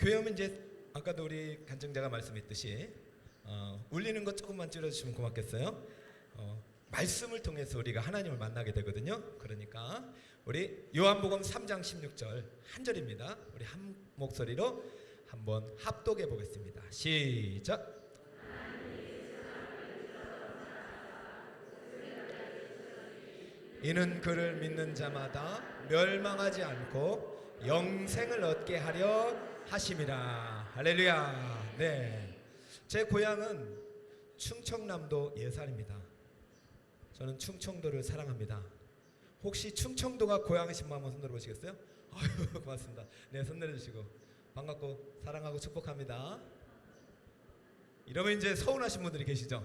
교회 오면 이제 아까도 우리 간증자가 말씀했듯이 울리는 것 조금만 줄여주시면 고맙겠어요. 말씀을 통해서 우리가 하나님을 만나게 되거든요. 그러니까 우리 요한복음 3장 16절 한 절입니다. 우리 한 목소리로 한번 합독해 보겠습니다. 시작. 이는 그를 믿는 자마다 멸망하지 않고 영생을 얻게 하려 하심이라. 할렐루야. 네, 제 고향은 충청남도 예산입니다. 저는 충청도를 사랑합니다. 혹시 충청도가 고향이신 분 한번 손들어 보시겠어요? 아유, 고맙습니다. 네, 손들어 주시고 반갑고 사랑하고 축복합니다. 이러면 이제 서운하신 분들이 계시죠?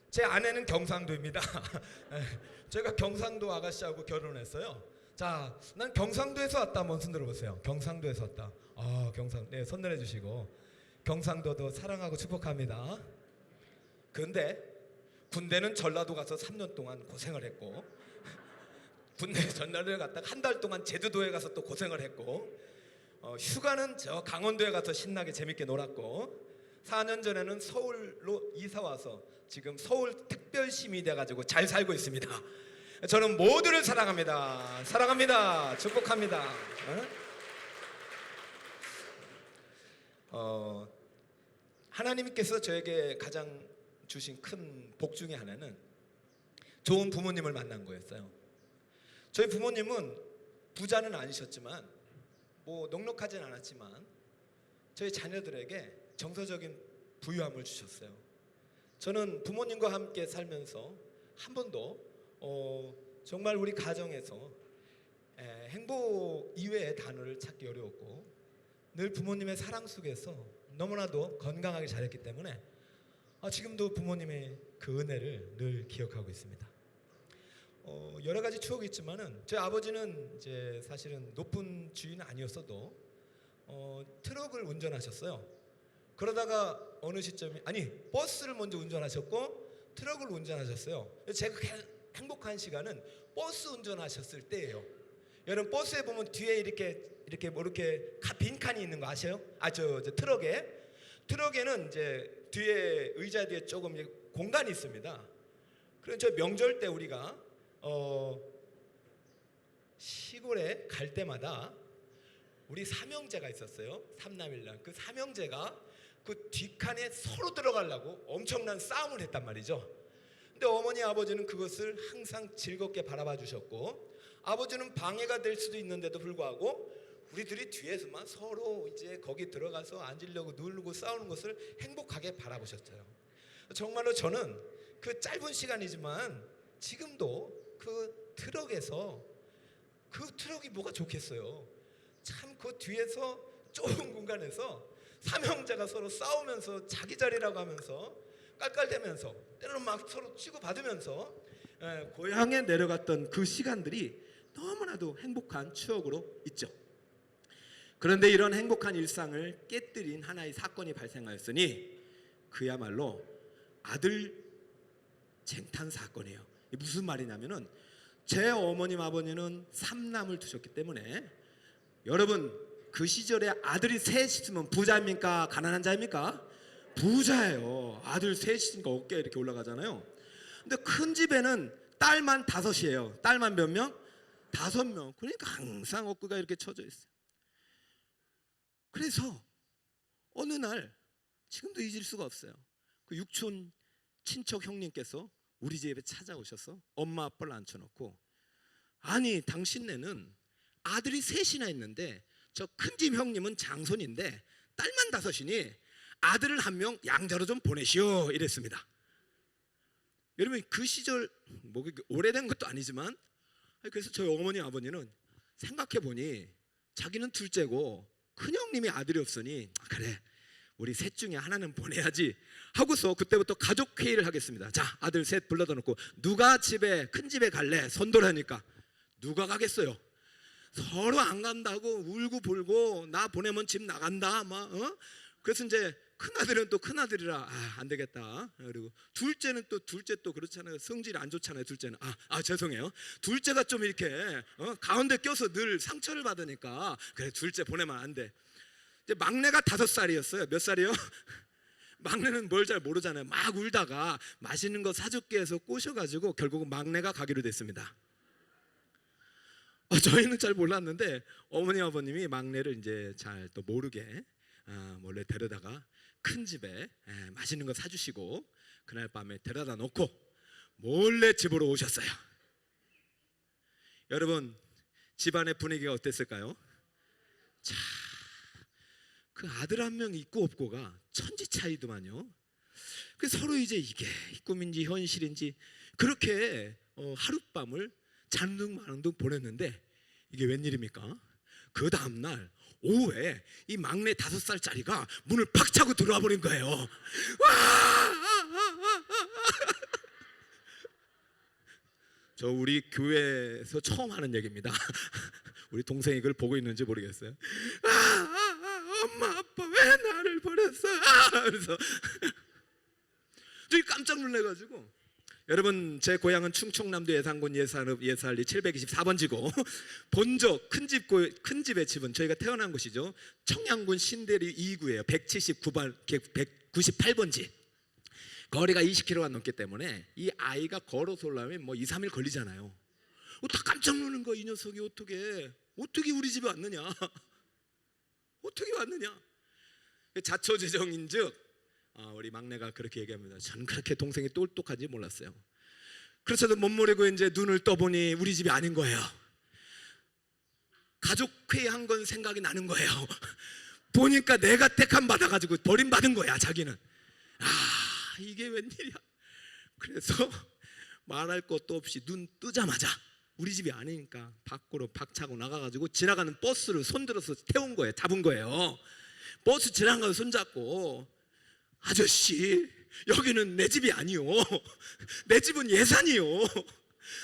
제 아내는 경상도입니다. 제가 경상도 아가씨하고 결혼했어요. 자, 난 경상도에서 왔다. 한번 손들어 보세요. 경상도에서 왔다. 네, 손 내려주시고 경상도도 사랑하고 축복합니다. 그런데 군대는 전라도 가서 3년 동안 고생을 했고, 군대 전라도에 갔다가 한 달 동안 제주도에 가서 또 고생을 했고, 휴가는 저 강원도에 가서 신나게 재밌게 놀았고, 4년 전에는 서울로 이사 와서 지금 서울 특별시민이 돼가지고 잘 살고 있습니다. 저는 모두를 사랑합니다. 사랑합니다. 축복합니다. 하나님께서 저에게 가장 주신 큰 복 중에 하나는 좋은 부모님을 만난 거였어요. 저희 부모님은 부자는 아니셨지만 뭐 넉넉하진 않았지만 저희 자녀들에게 정서적인 부유함을 주셨어요. 저는 부모님과 함께 살면서 한 번도 정말 우리 가정에서 행복 이외의 단어를 찾기 어려웠고, 늘 부모님의 사랑 속에서 너무나도 건강하게 자랐기 때문에 지금도 부모님의 그 은혜를 늘 기억하고 있습니다. 여러 가지 추억이 있지만은 저희 아버지는 이제 사실은 높은 주인은 아니었어도 트럭을 운전하셨어요. 그러다가 어느 시점이 버스를 먼저 운전하셨고 트럭을 운전하셨어요. 제가 행복한 시간은 버스 운전하셨을 때예요. 여러분 버스에 보면 뒤에 이렇게 빈칸이 있는 거 아세요? 저 트럭에는 이제 뒤에 의자 뒤에 조금 공간이 있습니다. 그래서 저 명절 때 우리가 시골에 갈 때마다 우리 삼형제가 있었어요. 삼남일남. 그 삼형제가 그 뒷칸에 서로 들어가려고 엄청난 싸움을 했단 말이죠. 근데 어머니 아버지는 그것을 항상 즐겁게 바라봐 주셨고, 아버지는 방해가 될 수도 있는데도 불구하고 우리들이 뒤에서만 서로 이제 거기 들어가서 앉으려고 누르고 싸우는 것을 행복하게 바라보셨어요. 정말로 저는 그 짧은 시간이지만 지금도 그 트럭에서, 그 트럭이 뭐가 좋겠어요. 참 그 뒤에서 좁은 공간에서 삼형제가 서로 싸우면서 자기 자리라고 하면서 깔깔대면서 때로는 막 서로 치고받으면서 고향에 내려갔던 그 시간들이 너무나도 행복한 추억으로 있죠. 그런데 이런 행복한 일상을 깨뜨린 하나의 사건이 발생하였으니 그야말로 아들 쟁탈 사건이에요. 이게 무슨 말이냐면은 제 어머님 아버님은 3남을 두셨기 때문에, 여러분 그 시절에 아들이 셋 있으면 부자입니까? 가난한 자입니까? 부자예요. 아들 셋 있으니까 어깨 이렇게 올라가잖아요. 근데 큰 집에는 딸만 5이에요. 딸만 몇 명? 5명. 그러니까 항상 어깨가 이렇게 쳐져 있어요. 그래서 어느 날, 지금도 잊을 수가 없어요. 그 육촌 친척 형님께서 우리 집에 찾아오셔서 엄마 아빠를 앉혀놓고, 아니 당신네는 아들이 셋이나 있는데 저 큰 집 형님은 장손인데 딸만 5이니 아들을 1명 양자로 좀 보내시오 이랬습니다. 여러분 그 시절 뭐 오래된 것도 아니지만, 그래서 저희 어머니 아버지는 생각해보니 자기는 둘째고 큰형님이 아들이 없으니 그래 우리 셋 중에 하나는 보내야지 하고서 그때부터 가족 회의를 하겠습니다. 자, 아들 셋 불러다 놓고 누가 큰 집에 갈래? 선도라니까 누가 가겠어요? 서로 안 간다고 울고 불고 나 보내면 집 나간다 그래서 이제 큰아들은 또 큰아들이라 안 되겠다. 그리고 둘째는 또 둘째 또 그렇잖아요. 성질이 안 좋잖아요. 둘째는 죄송해요. 둘째가 좀 이렇게 가운데 껴서 늘 상처를 받으니까 그래 둘째 보내면 안 돼. 이제 막내가 5살이었어요. 몇 살이요? 막내는 뭘 잘 모르잖아요. 막 울다가 맛있는 거 사줄게 해서 꼬셔가지고 결국은 막내가 가기로 됐습니다. 저희는 잘 몰랐는데 어머니 아버님이 막내를 이제 잘 또 모르게 몰래 데려다가 큰 집에 맛있는 거 사주시고 그날 밤에 데려다 놓고 몰래 집으로 오셨어요. 여러분, 집안의 분위기가 어땠을까요? 자, 그 아들 한 명 있고 없고가 천지 차이더만요. 그 서로 이제 이게 꿈인지 현실인지 그렇게 하룻밤을 잔둥마둥 보냈는데 이게 웬일입니까? 그 다음날 오후에 이 막내 5살짜리가 문을 팍 차고 들어와 버린 거예요. 저 우리 교회에서 처음 하는 얘기입니다. 우리 동생이 그걸 보고 있는지 모르겠어요. 엄마 아빠 왜 나를 버렸어? 그래서 저희 깜짝 놀래가지고, 여러분 제 고향은 충청남도 예산군 예산리 724번지고 본적 큰 집의 집은 저희가 태어난 곳이죠. 청양군 신대리 2구예요. 198번지. 거리가 20km가 넘기 때문에 이 아이가 걸어서 올라오면 뭐 2, 3일 걸리잖아요. 다 깜짝 놀란 거야. 이 녀석이 어떻게 우리 집에 왔느냐? 어떻게 왔느냐? 자초지정인즉 우리 막내가 그렇게 얘기합니다. 저는 그렇게 동생이 똑똑한지 몰랐어요. 그렇지도 못 모르고 이제 눈을 떠보니 우리 집이 아닌 거예요. 가족회의한 건 생각이 나는 거예요. 보니까 내가 택함 받아가지고 버림받은 거야. 자기는. 이게 웬일이야. 그래서 말할 것도 없이 눈 뜨자마자 우리 집이 아니니까 밖으로 박차고 나가가지고 지나가는 버스를 손들어서 태운 거예요. 잡은 거예요. 버스 지나가서 손잡고, 아저씨 여기는 내 집이 아니요, 내 집은 예산이요,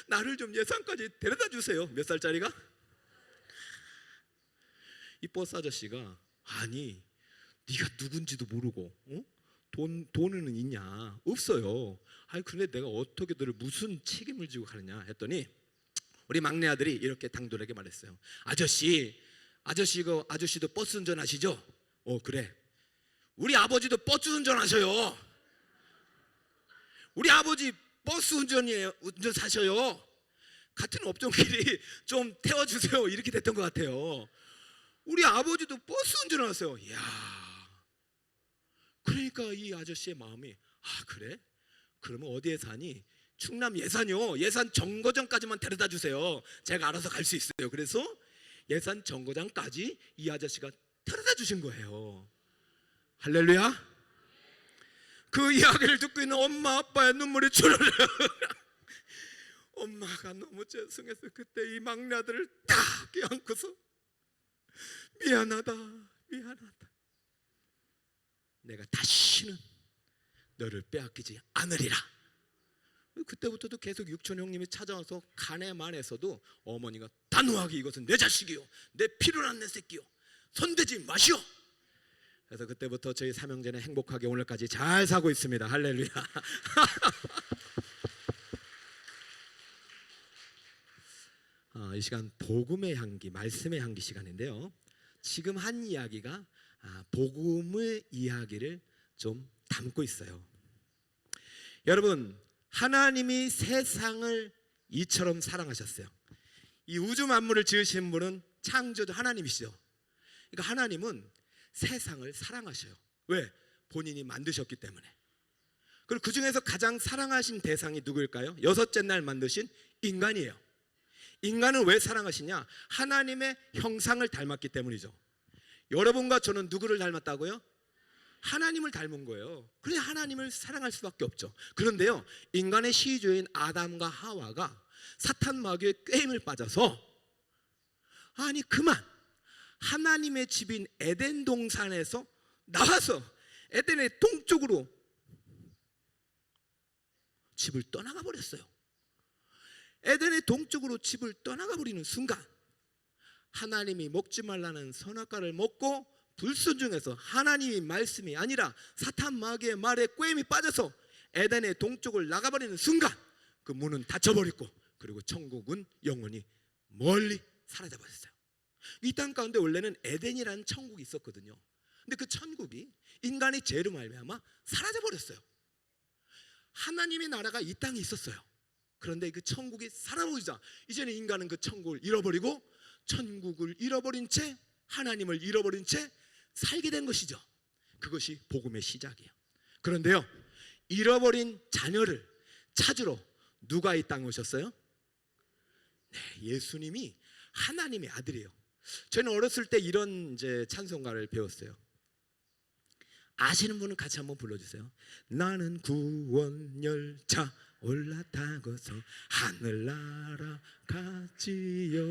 나를 좀 예산까지 데려다 주세요. 몇 살짜리가? 이 버스 아저씨가, 아니 네가 누군지도 모르고 돈은 있냐? 없어요. 아니 근데 내가 어떻게 너를 무슨 책임을 지고 가느냐 했더니 우리 막내 아들이 이렇게 당돌하게 말했어요. 아저씨도 버스 운전하시죠? 그래. 우리 아버지도 버스 운전하셔요. 우리 아버지 버스 운전사셔요. 같은 업종끼리 좀 태워주세요. 이렇게 됐던 것 같아요. 우리 아버지도 버스 운전하세요. 이야. 그러니까 이 아저씨의 마음이, 그래? 그러면 어디에 사니? 충남 예산이요. 예산 정거장까지만 데려다 주세요. 제가 알아서 갈 수 있어요. 그래서 예산 정거장까지 이 아저씨가 데려다 주신 거예요. 할렐루야. 그 이야기를 듣고 있는 엄마 아빠의 눈물이 주르르. 엄마가 너무 죄송해서 그때 이 막내 아들을 딱 껴안고서 미안하다. 내가 다시는 너를 빼앗기지 않으리라. 그때부터도 계속 육촌 형님이 찾아와서 가네만에서도 어머니가 단호하게 이것은 내 자식이요, 내 피로 난 내 새끼요, 손대지 마시오. 그래서 그때부터 저희 삼형제는 행복하게 오늘까지 잘 사고 있습니다. 할렐루야. 이 시간 복음의 향기, 말씀의 향기 시간인데요. 지금 한 이야기가 복음의 이야기를 좀 담고 있어요. 여러분, 하나님이 세상을 이처럼 사랑하셨어요. 이 우주 만물을 지으신 분은 창조주 하나님이시죠. 그러니까 하나님은 세상을 사랑하셔요. 왜? 본인이 만드셨기 때문에. 그리고 그 중에서 가장 사랑하신 대상이 누구일까요? 6째 날 만드신 인간이에요. 인간을 왜 사랑하시냐? 하나님의 형상을 닮았기 때문이죠. 여러분과 저는 누구를 닮았다고요? 하나님을 닮은 거예요. 그래서 하나님을 사랑할 수밖에 없죠. 그런데요, 인간의 시조인 아담과 하와가 사탄 마귀의 꾀임을 빠져서, 그만 하나님의 집인 에덴 동산에서 나와서 에덴의 동쪽으로 집을 떠나가 버렸어요. 에덴의 동쪽으로 집을 떠나가 버리는 순간 하나님이 먹지 말라는 선악과를 먹고 불순종해서 하나님의 말씀이 아니라 사탄 마귀의 말에 꾀임이 빠져서 에덴의 동쪽을 나가버리는 순간 그 문은 닫혀버리고, 그리고 천국은 영원히 멀리 사라져버렸어요. 이 땅 가운데 원래는 에덴이라는 천국이 있었거든요. 근데 그 천국이 인간의 죄로 말미암아 사라져 버렸어요. 하나님의 나라가 이 땅에 있었어요. 그런데 그 천국이 사라버리자 이제는 인간은 그 천국을 잃어버리고 천국을 잃어버린 채 하나님을 잃어버린 채 살게 된 것이죠. 그것이 복음의 시작이에요. 그런데요, 잃어버린 자녀를 찾으러 누가 이 땅에 오셨어요? 네, 예수님이 하나님의 아들이에요. 저는 어렸을 때 이런 이제 찬송가를 배웠어요. 아시는 분은 같이 한번 불러주세요. 나는 구원 열차 올라타고서 하늘나라 가지요.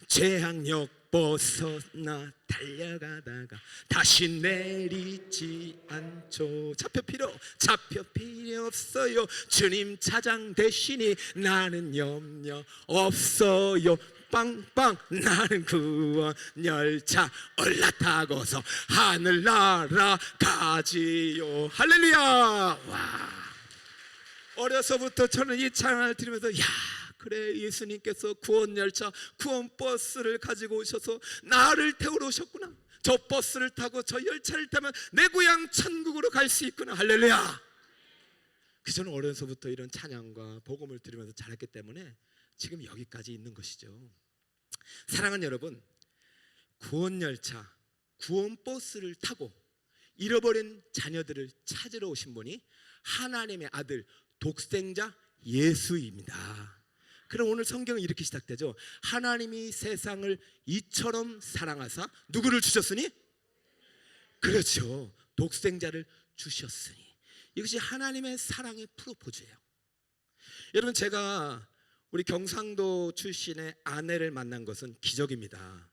재앙역 벗어나 달려가다가 다시 내리지 않죠. 차표 필요 없어요. 주님 차장 대신이 나는 염려 없어요. 빵빵 나는 구원 열차 올라타고서 하늘나라 가지요. 할렐루야. 와. 어려서부터 저는 이 찬양을 들으면서 야, 그래, 예수님께서 구원 열차, 구원 버스를 가지고 오셔서 나를 태우러 오셨구나. 저 버스를 타고 저 열차를 타면 내 고향 천국으로 갈 수 있구나. 할렐루야. 그래서 저는 어려서부터 이런 찬양과 복음을 들으면서 자랐기 때문에 지금 여기까지 있는 것이죠. 사랑하는 여러분, 구원 열차, 구원 버스를 타고 잃어버린 자녀들을 찾으러 오신 분이 하나님의 아들 독생자 예수입니다. 그럼 오늘 성경은 이렇게 시작되죠. 하나님이 세상을 이처럼 사랑하사 누구를 주셨으니? 그렇죠, 독생자를 주셨으니. 이것이 하나님의 사랑의 프로포즈예요. 여러분, 제가 우리 경상도 출신의 아내를 만난 것은 기적입니다.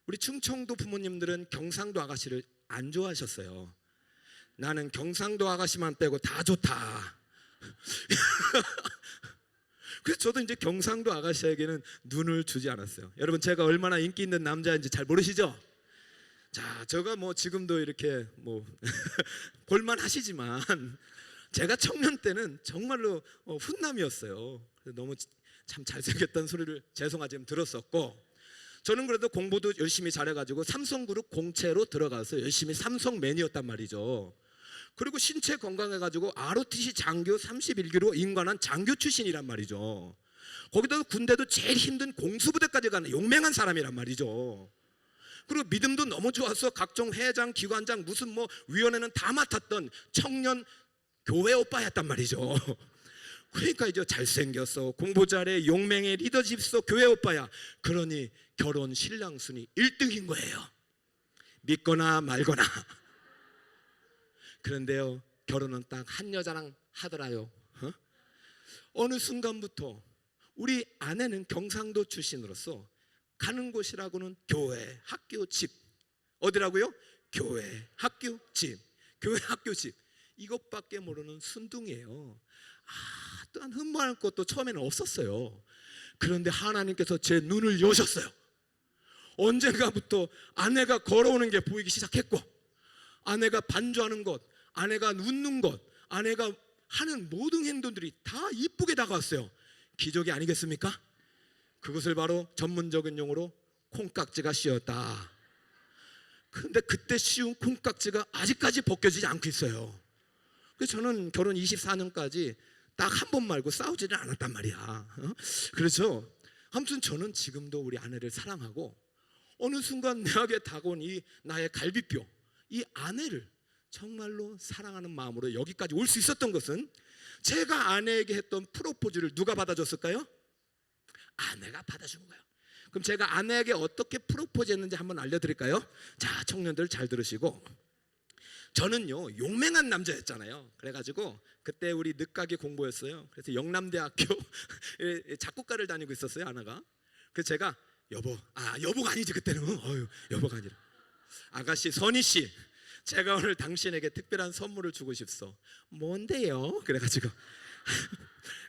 우리 충청도 부모님들은 경상도 아가씨를 안 좋아하셨어요. 나는 경상도 아가씨만 빼고 다 좋다. 그래서 저도 이제 경상도 아가씨에게는 눈을 주지 않았어요. 여러분, 제가 얼마나 인기 있는 남자인지 잘 모르시죠? 자, 제가 뭐 지금도 이렇게 뭐 볼만 하시지만 제가 청년 때는 정말로 훈남이었어요. 그래서 너무 참 잘생겼다는 소리를 죄송하지만 들었었고, 저는 그래도 공부도 열심히 잘해가지고 삼성그룹 공채로 들어가서 열심히 삼성맨이었단 말이죠. 그리고 신체 건강해가지고 ROTC 장교 31기로 임관한 장교 출신이란 말이죠. 거기다가 군대도 제일 힘든 공수부대까지 가는 용맹한 사람이란 말이죠. 그리고 믿음도 너무 좋아서 각종 회장, 기관장, 무슨 뭐 위원회는 다 맡았던 청년 교회 오빠였단 말이죠. 그러니까 이제 잘생겼어, 공부 잘해, 용맹해, 리더십 있어, 교회 오빠야. 그러니 결혼 신랑 순위 1등인 거예요. 믿거나 말거나. 그런데요, 결혼은 딱 한 여자랑 하더라요. 어느 순간부터 우리 아내는 경상도 출신으로서 가는 곳이라고는 교회, 학교, 집. 어디라고요? 교회, 학교, 집. 교회, 학교, 집. 이것밖에 모르는 순둥이에요. 또한 흠모할 것도 처음에는 없었어요. 그런데 하나님께서 제 눈을 여셨어요. 언젠가부터 아내가 걸어오는 게 보이기 시작했고, 아내가 반주하는 것, 아내가 웃는 것, 아내가 하는 모든 행동들이 다 이쁘게 다가왔어요. 기적이 아니겠습니까? 그것을 바로 전문적인 용어로 콩깍지가 씌었다. 그런데 그때 씌운 콩깍지가 아직까지 벗겨지지 않고 있어요. 그래서 저는 결혼 24년까지 딱 한 번 말고 싸우지는 않았단 말이야. 그렇죠? 아무튼 저는 지금도 우리 아내를 사랑하고, 어느 순간 내게 다가온 이 나의 갈비뼈, 이 아내를 정말로 사랑하는 마음으로 여기까지 올 수 있었던 것은 제가 아내에게 했던 프로포즈를 누가 받아줬을까요? 아내가 받아준 거예요. 그럼 제가 아내에게 어떻게 프로포즈 했는지 한번 알려드릴까요? 자, 청년들 잘 들으시고, 저는요 용맹한 남자였잖아요. 그래가지고 그때 우리 늦가기 공부였어요. 그래서 영남대학교 작곡가를 다니고 있었어요, 아내가. 그래서 제가 여보가 아니지 그때는. 여보가 아니라 아가씨, 선희씨, 제가 오늘 당신에게 특별한 선물을 주고 싶소. 뭔데요? 그래가지고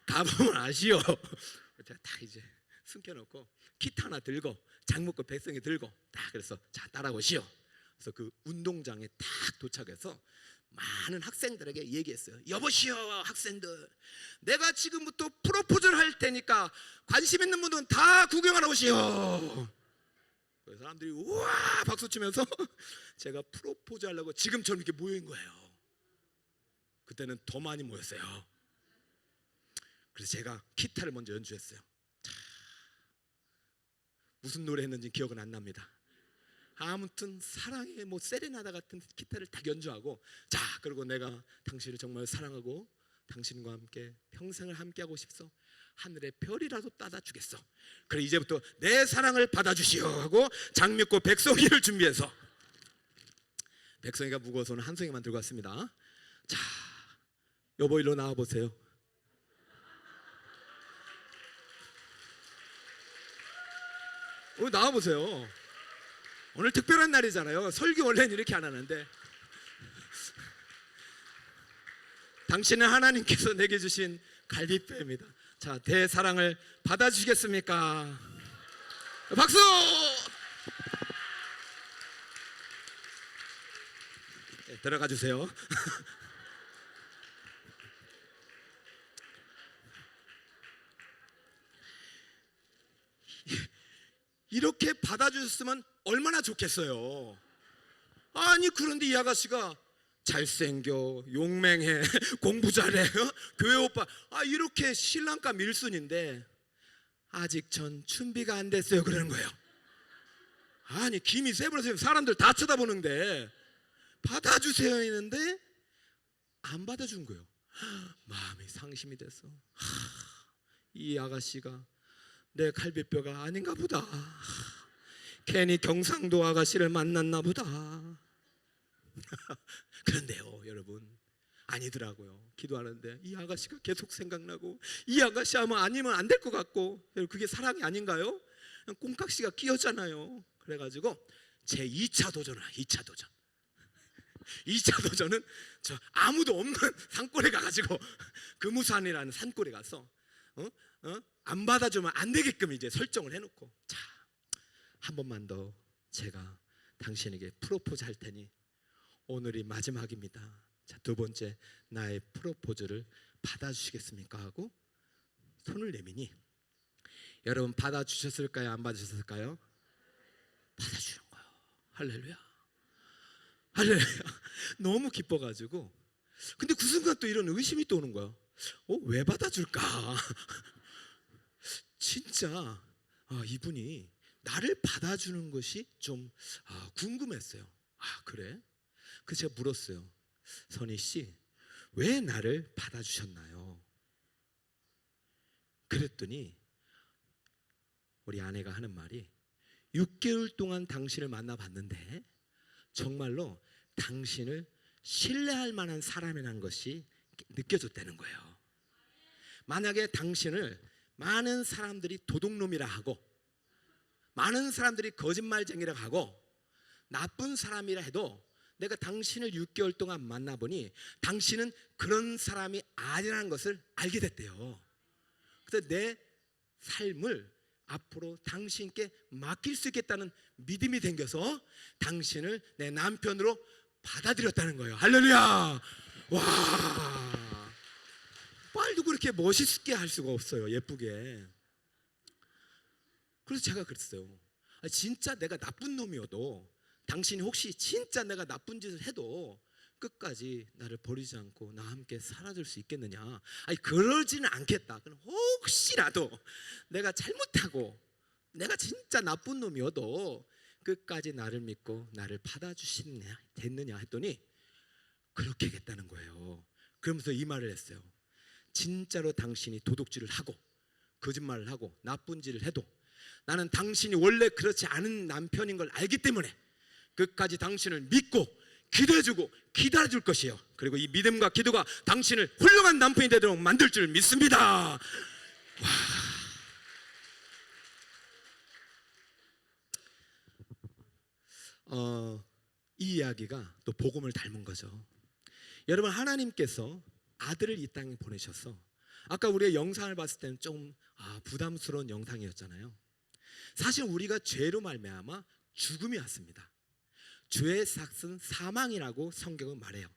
가보면 아시오. 제가 다 이제 숨겨놓고 기타 하나 들고 장목과 백성이 들고 딱, 그래서 자 따라오시오. 그래서 그 운동장에 딱 도착해서 많은 학생들에게 얘기했어요. 여보시오, 학생들, 내가 지금부터 프로포즈를 할 테니까 관심 있는 분들은 다 구경하러 오시오. 그래서 사람들이 우와 박수 치면서 제가 프로포즈 하려고 지금처럼 이렇게 모인 거예요. 그때는 더 많이 모였어요. 그래서 제가 기타를 먼저 연주했어요. 무슨 노래 했는지 기억은 안 납니다. 아무튼 사랑의 뭐 세레나다 같은 기타를 딱 연주하고, 자 그리고 내가 당신을 정말 사랑하고 당신과 함께 평생을 함께하고 싶소. 하늘의 별이라도 따다 주겠어. 그래 이제부터 내 사랑을 받아주시오 하고 장미꽃 백송이를 준비해서, 백송이가 무거워서는 한 송이만 들고 왔습니다. 자 여보 일로 나와보세요. 나와보세요. 오늘 특별한 날이잖아요. 설교 원래는 이렇게 안 하는데, 당신은 하나님께서 내게 주신 갈비뼈입니다. 자, 대사랑을 받아주시겠습니까? 박수! 네, 들어가 주세요. 이렇게 받아주셨으면 얼마나 좋겠어요. 아니 그런데 이 아가씨가 잘생겨, 용맹해, 공부 잘해, 교회 오빠, 이렇게 신랑감 1순위인데 아직 전 준비가 안 됐어요 그러는 거예요. 아니 김이 세버려서 사람들 다 쳐다보는데 받아주세요 했는데 안 받아준 거예요. 마음이 상심이 됐어. 이 아가씨가 내 갈비뼈가 아닌가 보다. 괜히 경상도 아가씨를 만났나 보다. 그런데요 여러분, 아니더라고요. 기도하는데 이 아가씨가 계속 생각나고, 이 아가씨 아니면 안 될 것 같고, 그게 사랑이 아닌가요? 꽁깍씨가 끼었잖아요. 그래가지고 제 2차 도전을 2차 도전. 2차 도전은 저 아무도 없는 산골에 가가지고 금우산이라는 산골에 가서 안 받아주면 안 되게끔 이제 설정을 해놓고, 자, 한 번만 더 제가 당신에게 프로포즈 할 테니 오늘이 마지막입니다. 자, 두 번째 나의 프로포즈를 받아주시겠습니까? 하고 손을 내미니, 여러분 받아주셨을까요? 안 받으셨을까요? 받아주는 거예요. 할렐루야, 할렐루야. 너무 기뻐가지고, 근데 그 순간 또 이런 의심이 또 오는 거예요. 왜 받아줄까? 진짜 이분이 나를 받아주는 것이 좀 궁금했어요. 그래? 그래서 제가 물었어요. 선희 씨, 왜 나를 받아주셨나요? 그랬더니 우리 아내가 하는 말이, 6개월 동안 당신을 만나봤는데 정말로 당신을 신뢰할 만한 사람이라는 것이 느껴졌다는 거예요. 만약에 당신을 많은 사람들이 도둑놈이라 하고, 많은 사람들이 거짓말쟁이라 하고, 나쁜 사람이라 해도 내가 당신을 6개월 동안 만나보니 당신은 그런 사람이 아니라는 것을 알게 됐대요. 그래서 내 삶을 앞으로 당신께 맡길 수 있겠다는 믿음이 생겨서 당신을 내 남편으로 받아들였다는 거예요. 할렐루야. 와, 말도 그렇게 멋있게 할 수가 없어요. 예쁘게. 그래서 제가 그랬어요. 진짜 내가 나쁜 놈이어도, 당신이 혹시 진짜 내가 나쁜 짓을 해도 끝까지 나를 버리지 않고 나와 함께 살아줄 수 있겠느냐? 그러지는 않겠다. 그럼 혹시라도 내가 잘못하고 내가 진짜 나쁜 놈이어도 끝까지 나를 믿고 나를 받아주시느냐 됐느냐 했더니 그렇게 하겠다는 거예요. 그러면서 이 말을 했어요. 진짜로 당신이 도둑질을 하고 거짓말을 하고 나쁜 짓을 해도 나는 당신이 원래 그렇지 않은 남편인 걸 알기 때문에 끝까지 당신을 믿고 기도해주고 기다려줄 것이에요. 그리고 이 믿음과 기도가 당신을 훌륭한 남편이 되도록 만들 줄 믿습니다. 이 이야기가 또 복음을 닮은 거죠. 여러분, 하나님께서 아들을 이 땅에 보내셔서, 아까 우리가 영상을 봤을 때는 좀 부담스러운 영상이었잖아요. 사실 우리가 죄로 말미암아 죽음이 왔습니다. 죄의 삭은 사망이라고 성경은 말해요.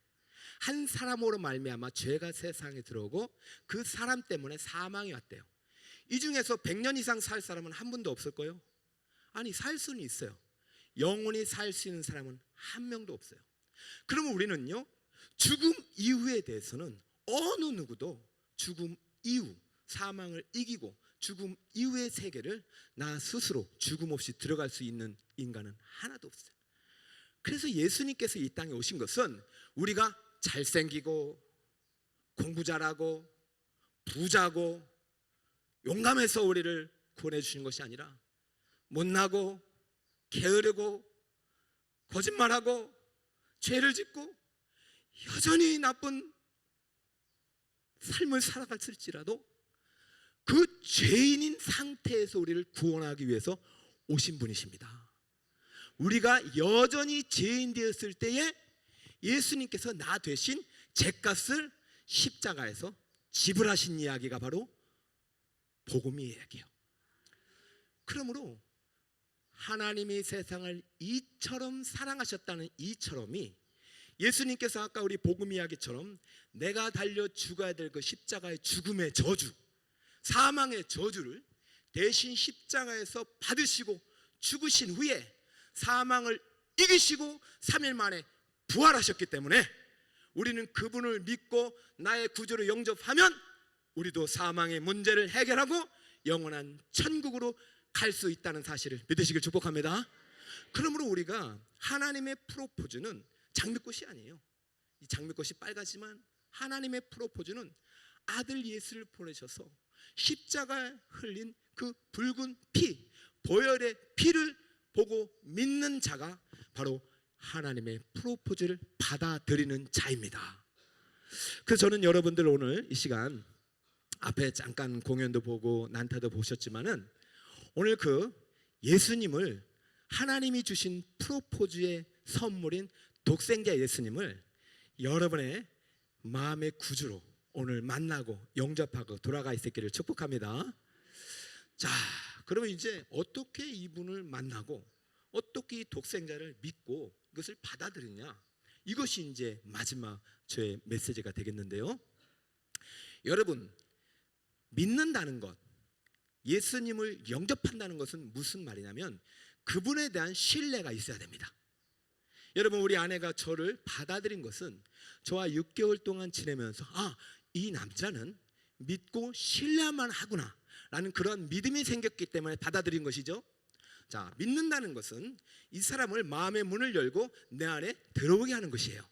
한 사람으로 말미암아 죄가 세상에 들어오고 그 사람 때문에 사망이 왔대요. 이 중에서 100년 이상 살 사람은 한 분도 없을 거예요. 아니, 살 수는 있어요. 영원히 살 수 있는 사람은 한 명도 없어요. 그러면 우리는요, 죽음 이후에 대해서는 어느 누구도 죽음 이후, 사망을 이기고 죽음 이후의 세계를 나 스스로 죽음 없이 들어갈 수 있는 인간은 하나도 없어요. 그래서 예수님께서 이 땅에 오신 것은 우리가 잘생기고 공부 잘하고 부자고 용감해서 우리를 구원해 주시는 것이 아니라 못나고 게으르고 거짓말하고 죄를 짓고 여전히 나쁜 삶을 살아갈지라도 그 죄인인 상태에서 우리를 구원하기 위해서 오신 분이십니다. 우리가 여전히 죄인 되었을 때에 예수님께서 나 대신 죄값을 십자가에서 지불하신 이야기가 바로 복음의 이야기예요. 그러므로 하나님이 세상을 이처럼 사랑하셨다는 이처럼이 예수님께서 아까 우리 복음 이야기처럼 내가 달려 죽어야 될 그 십자가의 죽음의 저주, 사망의 저주를 대신 십자가에서 받으시고 죽으신 후에 사망을 이기시고 3일 만에 부활하셨기 때문에 우리는 그분을 믿고 나의 구주로 영접하면 우리도 사망의 문제를 해결하고 영원한 천국으로 갈 수 있다는 사실을 믿으시길 축복합니다. 그러므로 우리가 하나님의 프로포즈는 장미꽃이 아니에요. 이 장미꽃이 빨갛지만 하나님의 프로포즈는 아들 예수를 보내셔서 십자가에 흘린 그 붉은 피, 보혈의 피를 보고 믿는 자가 바로 하나님의 프로포즈를 받아들이는 자입니다. 그래서 저는 여러분들 오늘 이 시간 앞에 잠깐 공연도 보고 난타도 보셨지만은 오늘 그 예수님을 하나님이 주신 프로포즈의 선물인 독생자 예수님을 여러분의 마음의 구주로 오늘 만나고 영접하고 돌아가 있기를 축복합니다. 자, 그러면 이제 어떻게 이분을 만나고 어떻게 이 독생자를 믿고 이것을 받아들이냐, 이것이 이제 마지막 저의 메시지가 되겠는데요. 여러분, 믿는다는 것, 예수님을 영접한다는 것은 무슨 말이냐면 그분에 대한 신뢰가 있어야 됩니다. 여러분, 우리 아내가 저를 받아들인 것은 저와 6개월 동안 지내면서 이 남자는 믿고 신뢰만 하구나 라는 그런 믿음이 생겼기 때문에 받아들인 것이죠. 자, 믿는다는 것은 이 사람을 마음의 문을 열고 내 안에 들어오게 하는 것이에요.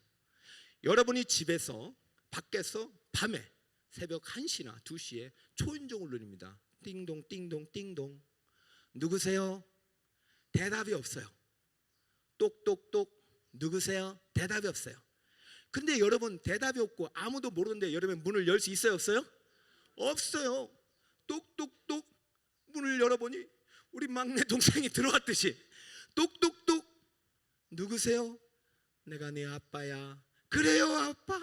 여러분이 집에서 밖에서 밤에 새벽 1시나 2시에 초인종을 누릅니다. 띵동 띵동 띵동. 누구세요? 대답이 없어요. 똑똑똑. 누구세요? 대답이 없어요. 근데 여러분, 대답이 없고 아무도 모르는데 여러분 문을 열 수 있어요, 없어요? 없어요. 똑똑똑 문을 열어보니 우리 막내 동생이 들어왔듯이 똑똑똑. 누구세요? 내가 네 아빠야. 그래요, 아빠.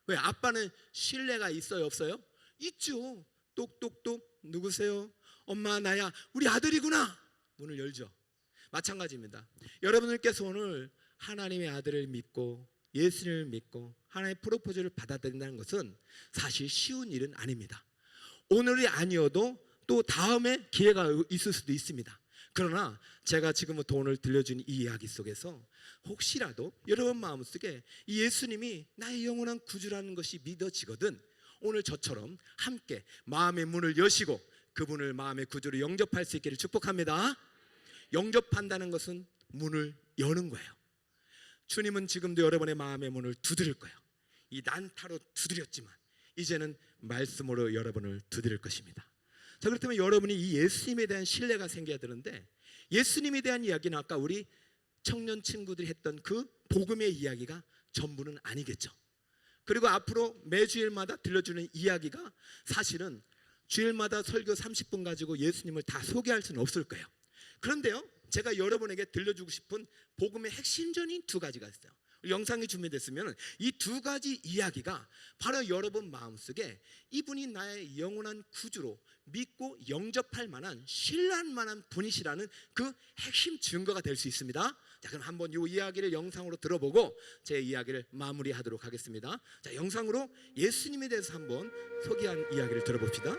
왜? 아빠는 신뢰가 있어요, 없어요? 있죠. 똑똑똑. 누구세요? 엄마, 나야. 우리 아들이구나. 문을 열죠. 마찬가지입니다. 여러분들께서 오늘 하나님의 아들을 믿고 예수님을 믿고 하나님의 프로포즈를 받아들인다는 것은 사실 쉬운 일은 아닙니다. 오늘이 아니어도 또 다음에 기회가 있을 수도 있습니다. 그러나 제가 지금부터 오늘 들려준 이 이야기 속에서 혹시라도 여러분 마음속에 이 예수님이 나의 영원한 구주라는 것이 믿어지거든 오늘 저처럼 함께 마음의 문을 여시고 그분을 마음의 구주로 영접할 수 있기를 축복합니다. 영접한다는 것은 문을 여는 거예요. 주님은 지금도 여러분의 마음의 문을 두드릴 거예요. 이 난타로 두드렸지만 이제는 말씀으로 여러분을 두드릴 것입니다. 자, 그렇다면 여러분이 이 예수님에 대한 신뢰가 생겨야 되는데 예수님에 대한 이야기는 아까 우리 청년 친구들이 했던 그 복음의 이야기가 전부는 아니겠죠. 그리고 앞으로 매주일마다 들려주는 이야기가 사실은 주일마다 설교 30분 가지고 예수님을 다 소개할 수는 없을 거예요. 그런데요, 제가 여러분에게 들려주고 싶은 복음의 핵심적인 2가지가 있어요. 영상이 준비됐으면 이 2가지 이야기가 바로 여러분 마음속에 이분이 나의 영원한 구주로 믿고 영접할 만한 신뢰할 만한 분이시라는 그 핵심 증거가 될 수 있습니다. 자, 그럼 한번 이 이야기를 영상으로 들어보고 제 이야기를 마무리하도록 하겠습니다. 자, 영상으로 예수님에 대해서 한번 소개한 이야기를 들어봅시다.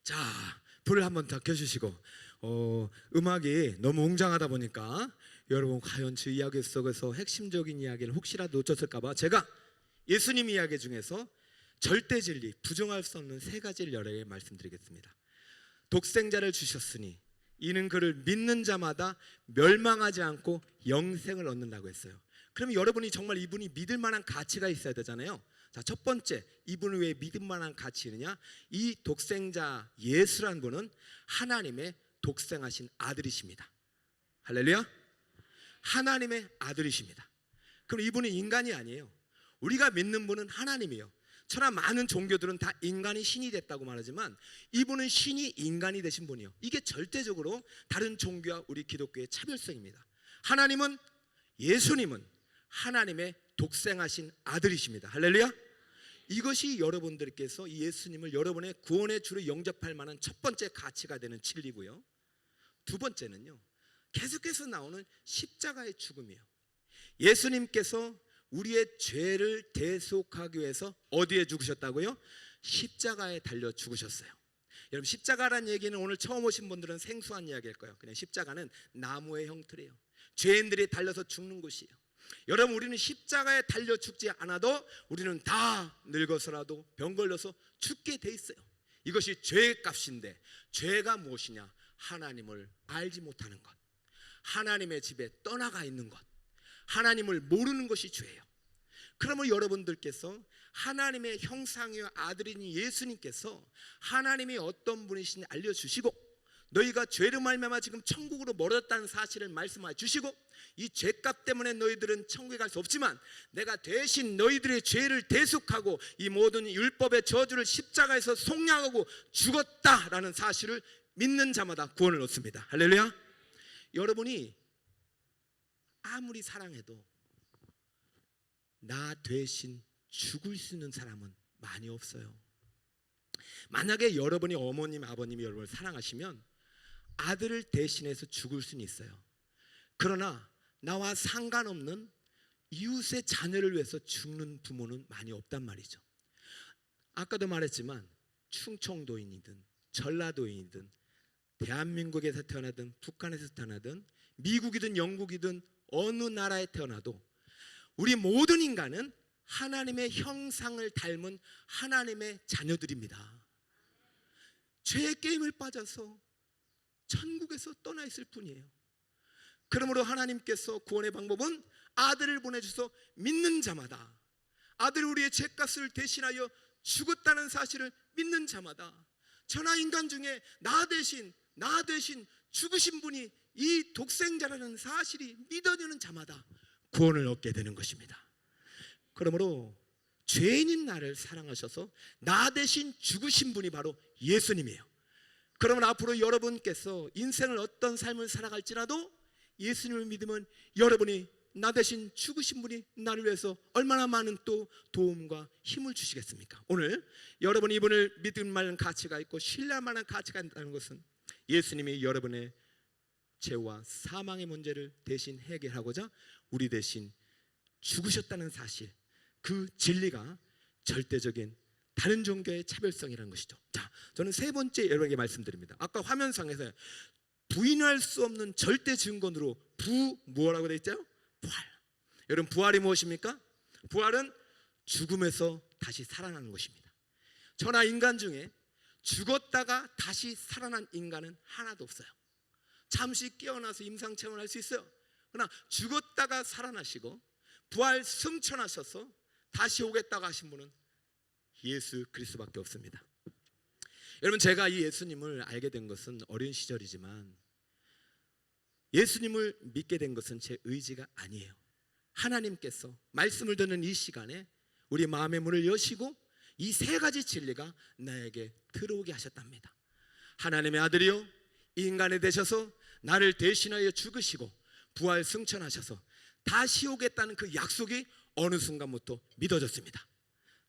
자, 불을 한번 더 켜주시고, 음악이 너무 웅장하다 보니까 여러분 과연 저 이야기 속에서 핵심적인 이야기를 혹시라도 놓쳤을까봐 제가 예수님 이야기 중에서 절대 진리, 부정할 수 없는 세 가지를 여러 개 말씀드리겠습니다. 독생자를 주셨으니 이는 그를 믿는 자마다 멸망하지 않고 영생을 얻는다고 했어요. 그럼 여러분이 정말 이분이 믿을 만한 가치가 있어야 되잖아요. 자, 첫 번째, 이분을 왜 믿을 만한 가치 있느냐? 이 독생자 예수란 분은 하나님의 독생하신 아들이십니다. 할렐루야. 하나님의 아들이십니다. 그럼 이분은 인간이 아니에요. 우리가 믿는 분은 하나님이에요. 천하 많은 종교들은 다 인간이 신이 됐다고 말하지만 이분은 신이 인간이 되신 분이에요. 이게 절대적으로 다른 종교와 우리 기독교의 차별성입니다. 하나님은, 예수님은 하나님의 독생하신 아들이십니다. 할렐루야. 이것이 여러분들께서 이 예수님을 여러분의 구원의 주로 영접할 만한 첫 번째 가치가 되는 진리고요. 두 번째는요, 계속해서 나오는 십자가의 죽음이에요. 예수님께서 우리의 죄를 대속하기 위해서 어디에 죽으셨다고요? 십자가에 달려 죽으셨어요. 여러분, 십자가란 얘기는 오늘 처음 오신 분들은 생소한 이야기일 거예요. 그냥 십자가는 나무의 형태래요. 죄인들이 달려서 죽는 곳이에요. 여러분, 우리는 십자가에 달려 죽지 않아도 우리는 다 늙어서라도 병 걸려서 죽게 돼 있어요. 이것이 죄의 값인데, 죄가 무엇이냐? 하나님을 알지 못하는 것, 하나님의 집에 떠나가 있는 것, 하나님을 모르는 것이 죄예요. 그러면 여러분들께서 하나님의 형상의 아들인 예수님께서 하나님이 어떤 분이신지 알려주시고, 너희가 죄로 말미암아 지금 천국으로 멀어졌다는 사실을 말씀해 주시고, 이 죄값 때문에 너희들은 천국에 갈 수 없지만 내가 대신 너희들의 죄를 대속하고 이 모든 율법의 저주를 십자가에서 속량하고 죽었다라는 사실을 믿는 자마다 구원을 얻습니다. 할렐루야. 여러분이 아무리 사랑해도 나 대신 죽을 수 있는 사람은 많이 없어요. 만약에 여러분이 어머님, 아버님이 여러분을 사랑하시면 아들을 대신해서 죽을 수는 있어요. 그러나 나와 상관없는 이웃의 자녀를 위해서 죽는 부모는 많이 없단 말이죠. 아까도 말했지만 충청도인이든 전라도인이든 대한민국에서 태어나든 북한에서 태어나든 미국이든 영국이든 어느 나라에 태어나도 우리 모든 인간은 하나님의 형상을 닮은 하나님의 자녀들입니다. 죄의 게임을 빠져서 천국에서 떠나 있을 뿐이에요. 그러므로 하나님께서 구원의 방법은 아들을 보내주셔서 믿는 자마다, 아들 우리의 죄값을 대신하여 죽었다는 사실을 믿는 자마다, 천하 인간 중에 나 대신 죽으신 분이 이 독생자라는 사실이 믿어지는 자마다 구원을 얻게 되는 것입니다. 그러므로 죄인인 나를 사랑하셔서 나 대신 죽으신 분이 바로 예수님이에요. 그러면 앞으로 여러분께서 인생을 어떤 삶을 살아갈지라도 예수님을 믿으면 여러분이 나 대신 죽으신 분이 나를 위해서 얼마나 많은 또 도움과 힘을 주시겠습니까? 오늘 여러분이 이분을 믿을 만한 가치가 있고 신뢰할 만한 가치가 있다는 것은 예수님이 여러분의 죄와 사망의 문제를 대신 해결하고자 우리 대신 죽으셨다는 사실, 그 진리가 절대적인 다른 종교의 차별성이라는 것이죠. 자, 저는 세 번째 여러분에게 말씀드립니다. 아까 화면상에서 부인할 수 없는 절대 증거로 뭐라고 되어 있죠? 부활. 여러분, 부활이 무엇입니까? 부활은 죽음에서 다시 살아나는 것입니다. 천하 인간 중에 죽었다가 다시 살아난 인간은 하나도 없어요. 잠시 깨어나서 임상체험을 할 수 있어요. 그러나 죽었다가 살아나시고 부활 승천하셔서 다시 오겠다고 하신 분은 예수 그리스도밖에 없습니다. 여러분, 제가 이 예수님을 알게 된 것은 어린 시절이지만 예수님을 믿게 된 것은 제 의지가 아니에요. 하나님께서 말씀을 듣는 이 시간에 우리 마음의 문을 여시고 이 세 가지 진리가 나에게 들어오게 하셨답니다. 하나님의 아들이요 인간이 되셔서 나를 대신하여 죽으시고 부활 승천하셔서 다시 오겠다는 그 약속이 어느 순간부터 믿어졌습니다.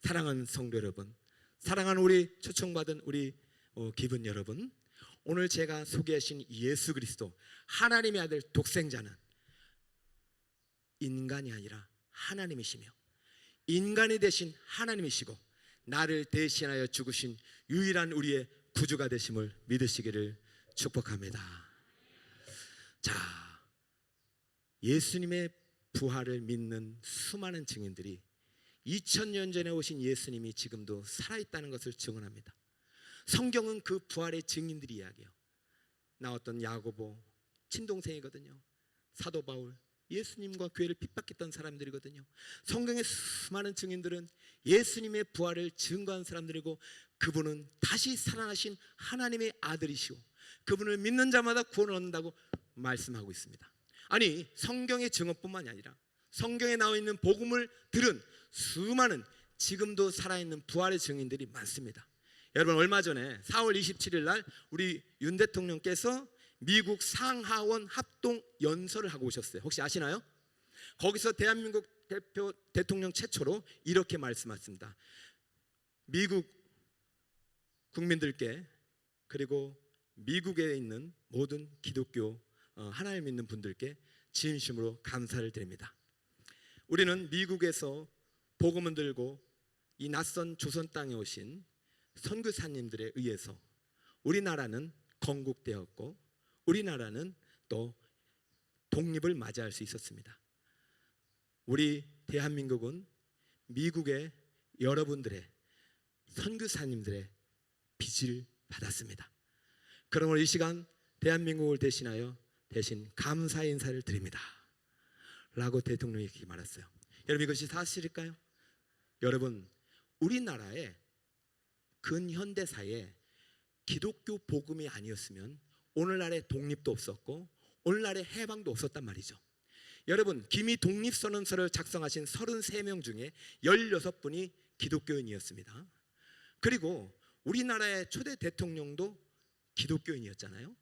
사랑하는 성도 여러분, 사랑하는 우리 초청받은 우리 기분 여러분, 오늘 제가 소개하신 예수 그리스도 하나님의 아들 독생자는 인간이 아니라 하나님이시며 인간이 되신 하나님이시고 나를 대신하여 죽으신 유일한 우리의 구주가 되심을 믿으시기를 축복합니다. 자, 예수님의 부활을 믿는 수많은 증인들이 2000년 전에 오신 예수님이 지금도 살아있다는 것을 증언합니다. 성경은 그 부활의 증인들이 이야기해요. 나왔던 야고보 친동생이거든요. 사도 바울, 예수님과 교회를 핍박했던 사람들이거든요. 성경의 수많은 증인들은 예수님의 부활을 증거한 사람들이고, 그분은 다시 살아나신 하나님의 아들이시오, 그분을 믿는 자마다 구원을 얻는다고 말씀하고 있습니다. 아니, 성경의 증언뿐만이 아니라 성경에 나와 있는 복음을 들은 수많은 지금도 살아있는 부활의 증인들이 많습니다. 여러분, 얼마 전에 4월 27일 날 우리 윤 대통령께서 미국 상하원 합동 연설을 하고 오셨어요. 혹시 아시나요? 거기서 대한민국 대통령 최초로 이렇게 말씀하셨습니다. 미국 국민들께, 그리고 미국에 있는 모든 기독교 하나님 믿는 분들께 진심으로 감사를 드립니다. 우리는 미국에서 복음을 들고 이 낯선 조선 땅에 오신 선교사님들에 의해서 우리나라는 건국되었고, 우리나라는 또 독립을 맞이할 수 있었습니다. 우리 대한민국은 미국의 여러분들의 선교사님들의 빚을 받았습니다. 그러므로 이 시간 대한민국을 대신하여 대신 감사 인사를 드립니다 라고 대통령이 이렇게 말했어요. 여러분, 이것이 사실일까요? 여러분, 우리나라의 근현대사에 기독교 복음이 아니었으면 오늘날의 독립도 없었고 오늘날의 해방도 없었단 말이죠. 여러분, 기미 독립선언서를 작성하신 33명 중에 16분이 기독교인이었습니다. 그리고 우리나라의 초대 대통령도 기독교인이었잖아요.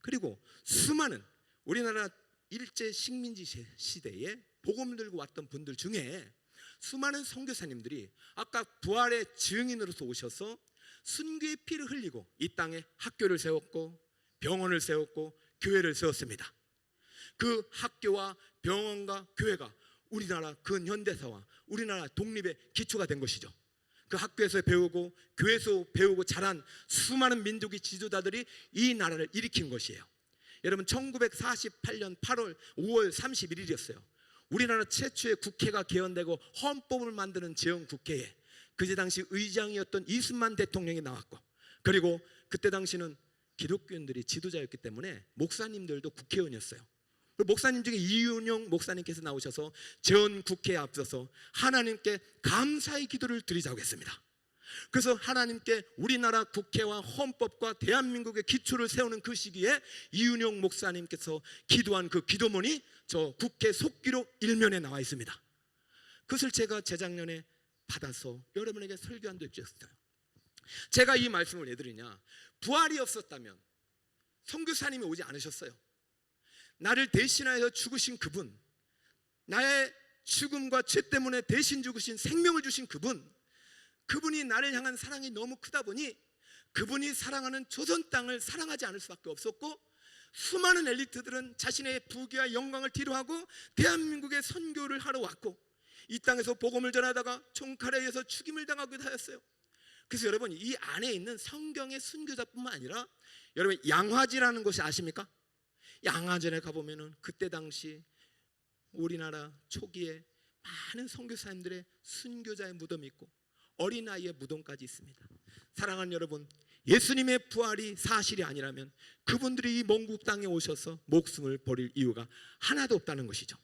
그리고 수많은 우리나라 일제 식민지 시대에 복음을 들고 왔던 분들 중에 수많은 선교사님들이 아까 부활의 증인으로서 오셔서 순교의 피를 흘리고 이 땅에 학교를 세웠고 병원을 세웠고 교회를 세웠습니다. 그 학교와 병원과 교회가 우리나라 근현대사와 우리나라 독립의 기초가 된 것이죠. 그 학교에서 배우고 교회에서 배우고 자란 수많은 민족의 지도자들이 이 나라를 일으킨 것이에요. 여러분, 1948년 5월 31일이었어요. 우리나라 최초의 국회가 개헌되고 헌법을 만드는 제헌국회에 그때 당시 의장이었던 이승만 대통령이 나왔고, 그리고 그때 당시는 기독교인들이 지도자였기 때문에 목사님들도 국회의원이었어요. 목사님 중에 이윤영 목사님께서 나오셔서 제헌국회에 앞서서 하나님께 감사의 기도를 드리자고 했습니다. 그래서 하나님께 우리나라 국회와 헌법과 대한민국의 기초를 세우는 그 시기에 이윤영 목사님께서 기도한 그 기도문이 저 국회 속기록 일면에 나와 있습니다. 그것을 제가 재작년에 받아서 여러분에게 설교한 적이 있었어요. 제가 이 말씀을 왜 드리냐, 부활이 없었다면 선교사님이 오지 않으셨어요. 나를 대신하여 죽으신 그분, 나의 죽음과 죄 때문에 대신 죽으신 생명을 주신 그분이 나를 향한 사랑이 너무 크다 보니 그분이 사랑하는 조선 땅을 사랑하지 않을 수밖에 없었고, 수많은 엘리트들은 자신의 부귀와 영광을 뒤로하고 대한민국에 선교를 하러 왔고 이 땅에서 복음을 전하다가 총칼에 의해서 죽임을 당하기도 하였어요. 그래서 여러분, 이 안에 있는 성경의 순교자뿐만 아니라 여러분, 양화지라는 곳이 아십니까? 양화전에 가보면은 그때 당시 우리나라 초기에 많은 선교사님들의 순교자의 무덤이 있고 어린아이의 무덤까지 있습니다. 사랑하는 여러분, 예수님의 부활이 사실이 아니라면 그분들이 이 먼 땅에 오셔서 목숨을 버릴 이유가 하나도 없다는 것이죠.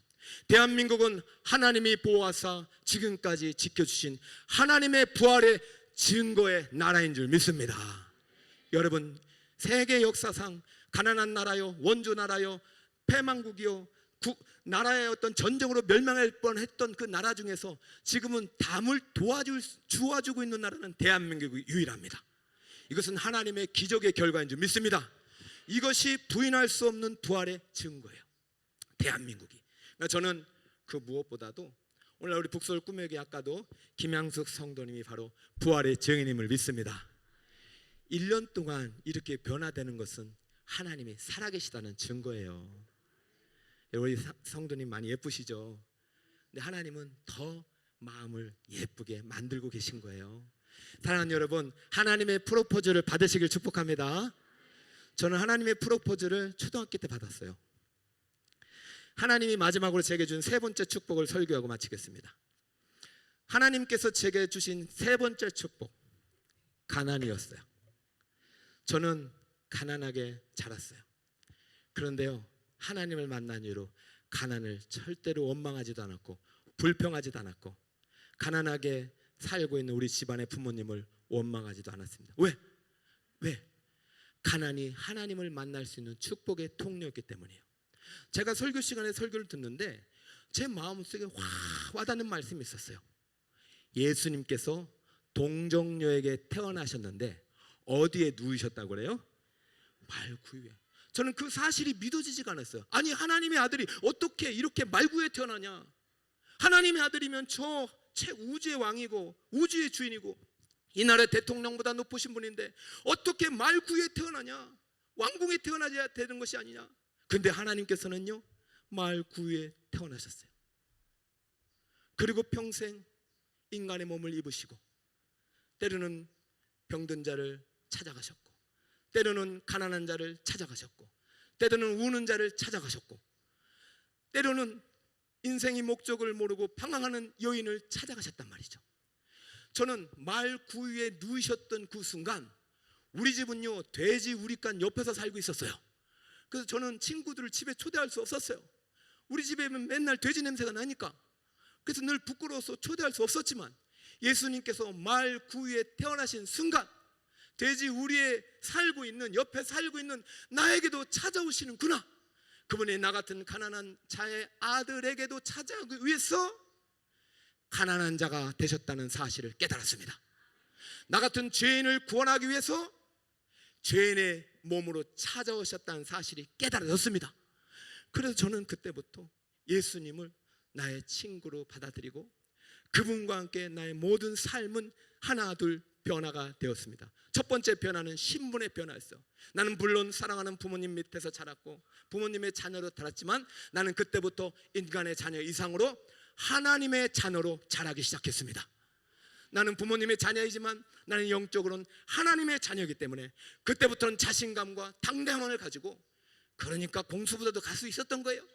대한민국은 하나님이 보호하사 지금까지 지켜주신 하나님의 부활의 증거의 나라인 줄 믿습니다. 여러분, 세계 역사상 가난한 나라요, 원조 나라요, 패망국이요, 나라의 어떤 전쟁으로 멸망할 뻔했던 그 나라 중에서 지금은 담을 도와주고 있는 나라는 대한민국이 유일합니다. 이것은 하나님의 기적의 결과인 줄 믿습니다. 이것이 부인할 수 없는 부활의 증거예요, 대한민국이. 저는 그 무엇보다도 오늘 우리 북서울 꿈의 아까도 김양숙 성도님이 바로 부활의 증인임을 믿습니다. 1년 동안 이렇게 변화되는 것은 하나님이 살아계시다는 증거예요. 우리 성도님 많이 예쁘시죠? 근데 하나님은 더 마음을 예쁘게 만들고 계신 거예요. 사랑하는 여러분, 하나님의 프로포즈를 받으시길 축복합니다. 저는 하나님의 프로포즈를 초등학교 때 받았어요. 하나님이 마지막으로 제게 준 세 번째 축복을 설교하고 마치겠습니다. 하나님께서 제게 주신 세 번째 축복, 가난이었어요. 저는 가난하게 자랐어요. 그런데요, 하나님을 만난 이후로 가난을 절대로 원망하지도 않았고 불평하지도 않았고 가난하게 살고 있는 우리 집안의 부모님을 원망하지도 않았습니다. 왜? 가난이 하나님을 만날 수 있는 축복의 통로였기 때문이에요. 제가 설교 시간에 설교를 듣는데 제 마음속에 확 와닿는 말씀이 있었어요. 예수님께서 동정녀에게 태어나셨는데 어디에 누우셨다고 그래요? 말구 위에. 저는 그 사실이 믿어지지가 않았어요. 아니, 하나님의 아들이 어떻게 이렇게 말구에 태어나냐? 하나님의 아들이면 저 최우주의 왕이고 우주의 주인이고 이 나라의 대통령보다 높으신 분인데 어떻게 말구에 태어나냐? 왕궁에 태어나야 되는 것이 아니냐? 근데 하나님께서는요, 말구에 태어나셨어요. 그리고 평생 인간의 몸을 입으시고 때로는 병든 자를 찾아가셨고 때로는 가난한 자를 찾아가셨고 때로는 우는 자를 찾아가셨고 때로는 인생의 목적을 모르고 방황하는 여인을 찾아가셨단 말이죠. 저는 말구유에 누우셨던 그 순간 우리 집은요, 돼지 우리간 옆에서 살고 있었어요. 그래서 저는 친구들을 집에 초대할 수 없었어요. 우리 집에 맨날 돼지 냄새가 나니까. 그래서 늘 부끄러워서 초대할 수 없었지만 예수님께서 말구유에 태어나신 순간 돼지 우리에 살고 있는, 옆에 살고 있는 나에게도 찾아오시는구나. 그분이 나 같은 가난한 자의 아들에게도 찾아오기 위해서 가난한 자가 되셨다는 사실을 깨달았습니다. 나 같은 죄인을 구원하기 위해서 죄인의 몸으로 찾아오셨다는 사실이 깨달아졌습니다. 그래서 저는 그때부터 예수님을 나의 친구로 받아들이고 그분과 함께 나의 모든 삶은 하나 둘 변화가 되었습니다. 첫 번째 변화는 신분의 변화였어요. 나는 물론 사랑하는 부모님 밑에서 자랐고 부모님의 자녀로 자랐지만 나는 그때부터 인간의 자녀 이상으로 하나님의 자녀로 자라기 시작했습니다. 나는 부모님의 자녀이지만 나는 영적으로는 하나님의 자녀이기 때문에 그때부터는 자신감과 당당함을 가지고, 그러니까 공수부대도 갈 수 있었던 거예요.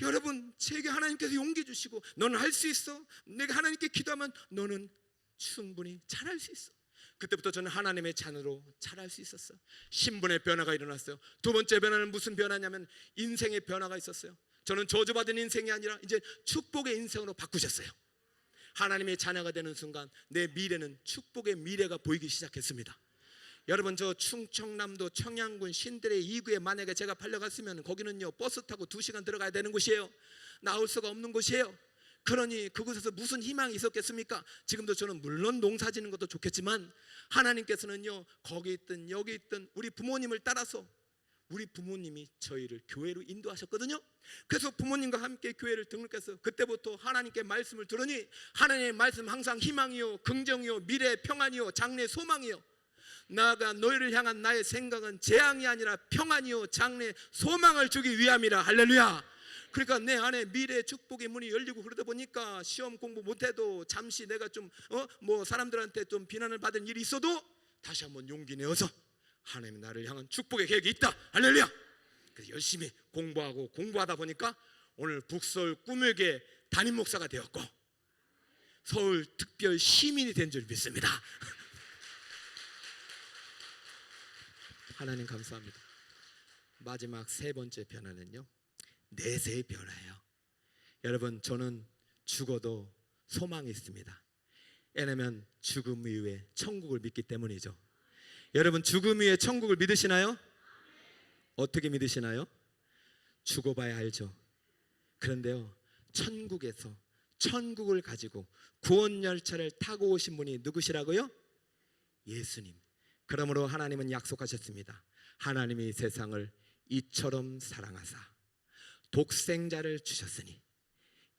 여러분, 제게 하나님께서 용기 주시고 너는 할 수 있어, 내가 하나님께 기도하면 너는 충분히 잘할 수 있어. 그때부터 저는 하나님의 자녀로 자랄 수 있었어요. 신분의 변화가 일어났어요. 두 번째 변화는 무슨 변화냐면 인생의 변화가 있었어요. 저는 저주받은 인생이 아니라 이제 축복의 인생으로 바꾸셨어요. 하나님의 자녀가 되는 순간 내 미래는 축복의 미래가 보이기 시작했습니다. 여러분, 저 충청남도 청양군 신대리 2구에 만약에 제가 팔려갔으면 거기는요, 버스 타고 2시간 들어가야 되는 곳이에요. 나올 수가 없는 곳이에요. 그러니 그곳에서 무슨 희망이 있었겠습니까? 지금도 저는 물론 농사 짓는 것도 좋겠지만 하나님께서는요, 거기 있든 여기 있든 우리 부모님을 따라서, 우리 부모님이 저희를 교회로 인도하셨거든요. 그래서 부모님과 함께 교회를 등록해서 그때부터 하나님께 말씀을 들으니 하나님의 말씀 항상 희망이요, 긍정이요, 미래의 평안이요, 장래의 소망이요. 나아가 너희를 향한 나의 생각은 재앙이 아니라 평안이요, 장래의 소망을 주기 위함이라. 할렐루야. 그러니까 내 안에 미래의 축복의 문이 열리고 그러다 보니까 시험 공부 못해도 잠시 내가 좀 사람들한테 좀 비난을 받은 일이 있어도 다시 한번 용기 내어서 하나님이 나를 향한 축복의 계획이 있다. 할렐루야. 그래서 열심히 공부하다 보니까 오늘 북서울 꿈에게 담임 목사가 되었고 서울 특별 시민이 된 줄 믿습니다. 하나님 감사합니다. 마지막 세 번째 변화는요, 내세의 변화예요. 여러분, 저는 죽어도 소망이 있습니다. 왜냐하면 죽음 이후에 천국을 믿기 때문이죠. 여러분, 죽음 이후에 천국을 믿으시나요? 어떻게 믿으시나요? 죽어봐야 알죠. 그런데요, 천국에서 천국을 가지고 구원 열차를 타고 오신 분이 누구시라고요? 예수님. 그러므로 하나님은 약속하셨습니다. 하나님이 세상을 이처럼 사랑하사 독생자를 주셨으니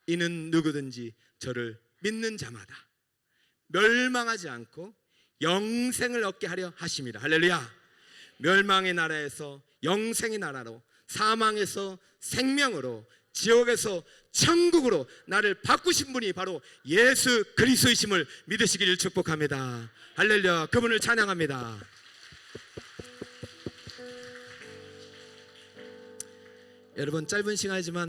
이는 누구든지 저를 믿는 자마다 멸망하지 않고 영생을 얻게 하려 하심이라. 할렐루야. 멸망의 나라에서 영생의 나라로, 사망에서 생명으로, 지옥에서 천국으로 나를 바꾸신 분이 바로 예수 그리스도이심을 믿으시기를 축복합니다. 할렐루야. 그분을 찬양합니다. 여러분, 짧은 시간이지만